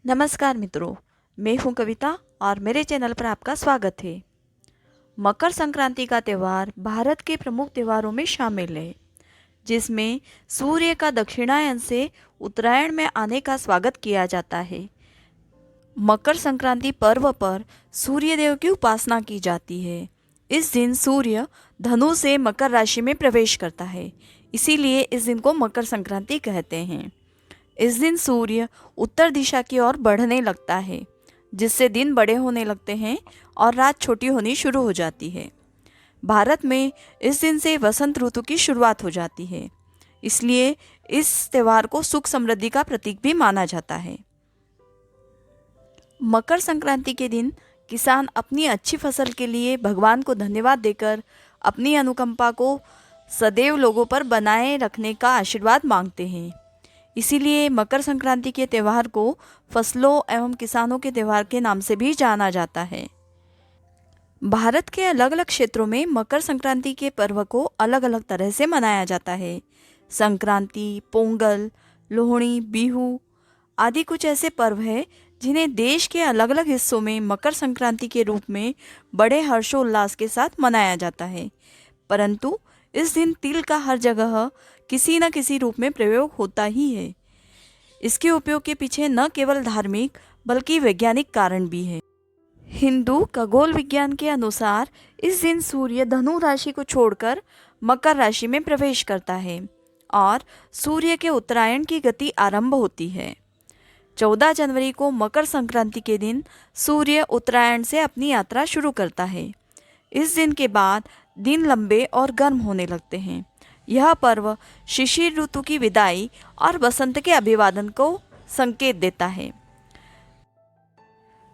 नमस्कार मित्रों, मैं हूं कविता और मेरे चैनल पर आपका स्वागत है। मकर संक्रांति का त्यौहार भारत के प्रमुख त्योहारों में शामिल है, जिसमें सूर्य का दक्षिणायन से उत्तरायण में आने का स्वागत किया जाता है। मकर संक्रांति पर्व पर सूर्य देव की उपासना की जाती है। इस दिन सूर्य धनु से मकर राशि में प्रवेश करता है, इसीलिए इस दिन को मकर संक्रांति कहते हैं। इस दिन सूर्य उत्तर दिशा की ओर बढ़ने लगता है, जिससे दिन बड़े होने लगते हैं और रात छोटी होनी शुरू हो जाती है। भारत में इस दिन से वसंत ऋतु की शुरुआत हो जाती है, इसलिए इस त्यौहार को सुख समृद्धि का प्रतीक भी माना जाता है। मकर संक्रांति के दिन किसान अपनी अच्छी फसल के लिए भगवान को धन्यवाद देकर अपनी अनुकंपा को सदैव लोगों पर बनाए रखने का आशीर्वाद मांगते हैं। इसीलिए मकर संक्रांति के त्यौहार को फसलों एवं किसानों के त्यौहार के नाम से भी जाना जाता है। भारत के अलग अलग क्षेत्रों में मकर संक्रांति के पर्व को अलग अलग तरह से मनाया जाता है। संक्रांति, पोंगल, लोहड़ी, बिहू आदि कुछ ऐसे पर्व हैं जिन्हें देश के अलग अलग हिस्सों में मकर संक्रांति के रूप में बड़े हर्षोल्लास के साथ मनाया जाता है। परंतु इस दिन तिल का हर जगह किसी न किसी रूप में प्रयोग होता ही है। इसके उपयोग के पीछे न केवल धार्मिक बल्कि वैज्ञानिक कारण भी है। हिंदू खगोल विज्ञान के अनुसार इस दिन सूर्य धनु राशि को छोड़कर मकर राशि में प्रवेश करता है और सूर्य के उत्तरायण की गति आरंभ होती है। 14 जनवरी को मकर संक्रांति के दिन सूर्य उत्तरायण से अपनी यात्रा शुरू करता है। इस दिन के बाद दिन लंबे और गर्म होने लगते हैं। यह पर्व शिशिर ऋतु की विदाई और बसंत के अभिवादन को संकेत देता है।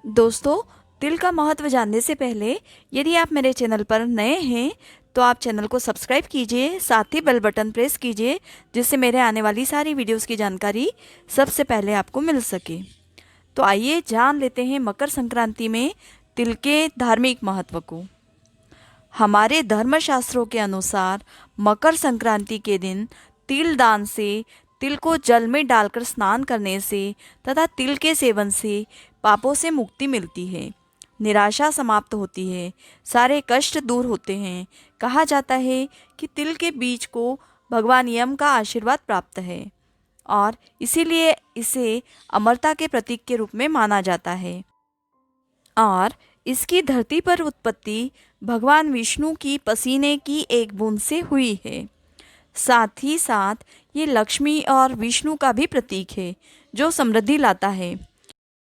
दोस्तों, तिल का महत्व जानने से पहले यदि आप मेरे चैनल पर नए हैं तो आप चैनल को सब्सक्राइब कीजिए, साथ ही बेल बटन प्रेस कीजिए, जिससे मेरे आने वाली सारी वीडियोस की जानकारी सबसे पहले आपको मिल सके। तो आइए जान लेते हैं मकर संक्रांति में तिल के धार्मिक महत्व को। हमारे धर्मशास्त्रों के अनुसार मकर संक्रांति के दिन तिल दान से, तिल को जल में डालकर स्नान करने से तथा तिल के सेवन से पापों से मुक्ति मिलती है, निराशा समाप्त होती है, सारे कष्ट दूर होते हैं। कहा जाता है कि तिल के बीज को भगवान यम का आशीर्वाद प्राप्त है और इसीलिए इसे अमरता के प्रतीक के रूप में माना जाता है। और इसकी धरती पर उत्पत्ति भगवान विष्णु की पसीने की एक बूंद से हुई है। साथ ही साथ ये लक्ष्मी और विष्णु का भी प्रतीक है, जो समृद्धि लाता है।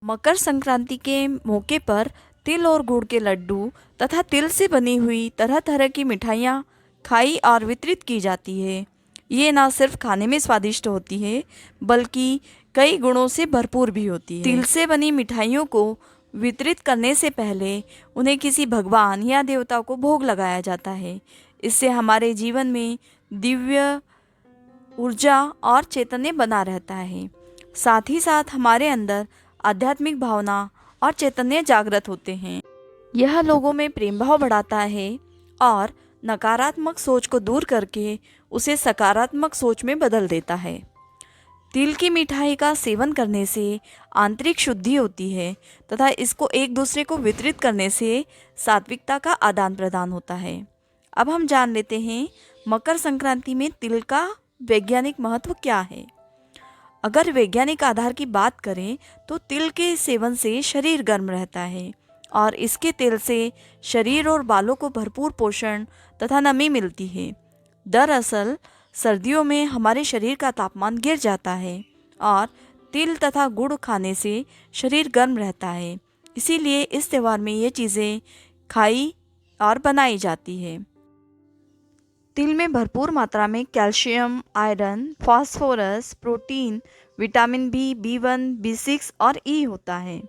मकर संक्रांति के मौके पर तिल और गुड़ के लड्डू तथा तिल से बनी हुई तरह तरह की मिठाइयाँ खाई और वितरित की जाती है। ये ना सिर्फ खाने में स्वादिष्ट होती है, बल्कि कई गुणों से भरपूर भी होती है। तिल से बनी मिठाइयों को वितरित करने से पहले उन्हें किसी भगवान या देवता को भोग लगाया जाता है। इससे हमारे जीवन में दिव्य ऊर्जा और चैतन्य बना रहता है। साथ ही साथ हमारे अंदर आध्यात्मिक भावना और चैतन्य जागृत होते हैं। यह लोगों में प्रेम भाव बढ़ाता है और नकारात्मक सोच को दूर करके उसे सकारात्मक सोच में बदल देता है। तिल की मिठाई का सेवन करने से आंतरिक शुद्धि होती है तथा इसको एक दूसरे को वितरित करने से सात्विकता का आदान प्रदान होता है। अब हम जान लेते हैं मकर संक्रांति में तिल का वैज्ञानिक महत्व क्या है। अगर वैज्ञानिक आधार की बात करें तो तिल के सेवन से शरीर गर्म रहता है और इसके तेल से शरीर और बालों को भरपूर पोषण तथा नमी मिलती है। दरअसल सर्दियों में हमारे शरीर का तापमान गिर जाता है और तिल तथा गुड़ खाने से शरीर गर्म रहता है। इसीलिए इस त्यौहार में ये चीज़ें खाई और बनाई जाती है। तिल में भरपूर मात्रा में calcium, iron, phosphorus, protein, vitamin B, B1, B6 और ई होता है।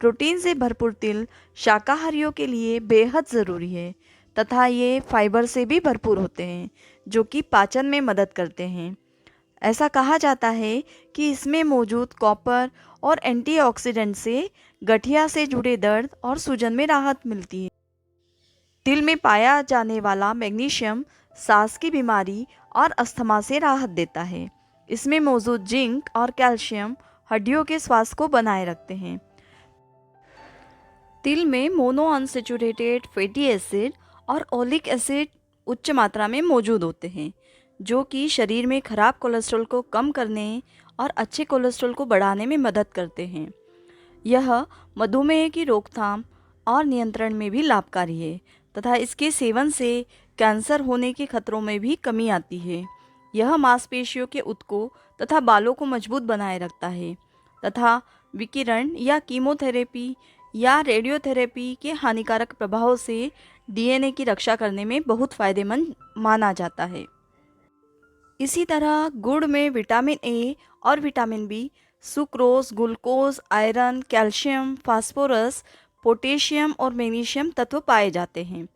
प्रोटीन से भरपूर तिल शाकाहारियों के लिए बेहद ज़रूरी है तथा ये फाइबर से भी भरपूर होते हैं, जो कि पाचन में मदद करते हैं। ऐसा कहा जाता है कि इसमें मौजूद कॉपर और एंटीऑक्सीडेंट से गठिया से जुड़े दर्द और सूजन में राहत मिलती है। तिल में पाया जाने वाला मैग्नीशियम सांस की बीमारी और अस्थमा से राहत देता है। इसमें मौजूद जिंक और कैल्शियम हड्डियों के स्वास्थ्य को बनाए रखते हैं। तिल में मोनो अनसेचुरेटेड फैटी एसिड और ओलिक एसिड उच्च मात्रा में मौजूद होते हैं, जो कि शरीर में खराब कोलेस्ट्रॉल को कम करने और अच्छे कोलेस्ट्रॉल को बढ़ाने में मदद करते हैं। यह मधुमेह की रोकथाम और नियंत्रण में भी लाभकारी है तथा इसके सेवन से कैंसर होने के खतरों में भी कमी आती है। यह मांसपेशियों के ऊतकों तथा बालों को मजबूत बनाए रखता है तथा विकिरण या कीमोथेरेपी या रेडियोथेरेपी के हानिकारक प्रभाव से डीएनए की रक्षा करने में बहुत फायदेमंद माना जाता है। इसी तरह गुड़ में विटामिन ए और vitamin B, sucrose, glucose, iron, calcium, phosphorus, potassium और मैग्नीशियम तत्व पाए जाते हैं।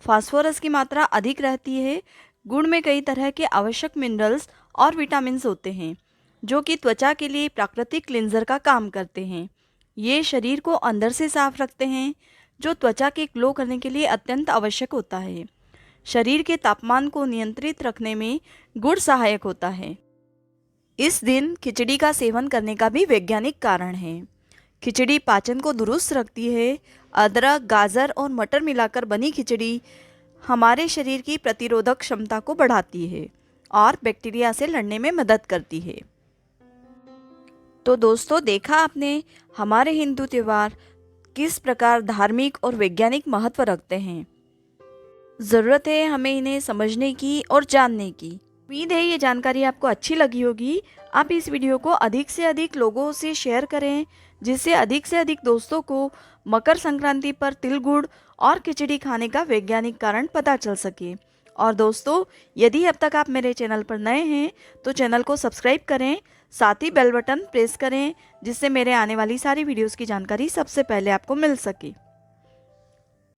फास्फोरस की मात्रा अधिक रहती है। गुड़ में कई तरह के आवश्यक मिनरल्स और विटामिन्स होते हैं, जो कि त्वचा के लिए प्राकृतिक क्लींजर का काम करते हैं। ये शरीर को अंदर से साफ रखते हैं, जो त्वचा के ग्लो करने के लिए अत्यंत आवश्यक होता है। शरीर के तापमान को नियंत्रित रखने में गुड़ सहायक होता है। इस दिन खिचड़ी का सेवन करने का भी वैज्ञानिक कारण है। खिचड़ी पाचन को दुरुस्त रखती है। अदरक, गाजर और मटर मिलाकर बनी खिचड़ी हमारे शरीर की प्रतिरोधक क्षमता को बढ़ाती है और बैक्टीरिया से लड़ने में मदद करती है। तो दोस्तों, देखा आपने हमारे हिंदू त्यौहार किस प्रकार धार्मिक और वैज्ञानिक महत्व रखते हैं। ज़रूरत है हमें इन्हें समझने की और जानने की। उम्मीद है ये जानकारी आपको अच्छी लगी होगी। आप इस वीडियो को अधिक से अधिक लोगों से शेयर करें, जिससे अधिक से अधिक दोस्तों को मकर संक्रांति पर तिल गुड़ और खिचड़ी खाने का वैज्ञानिक कारण पता चल सके। और दोस्तों, यदि अब तक आप मेरे चैनल पर नए हैं तो चैनल को सब्सक्राइब करें, साथ ही बेल बटन प्रेस करें, जिससे मेरे आने वाली सारी वीडियोस की जानकारी सबसे पहले आपको मिल सके।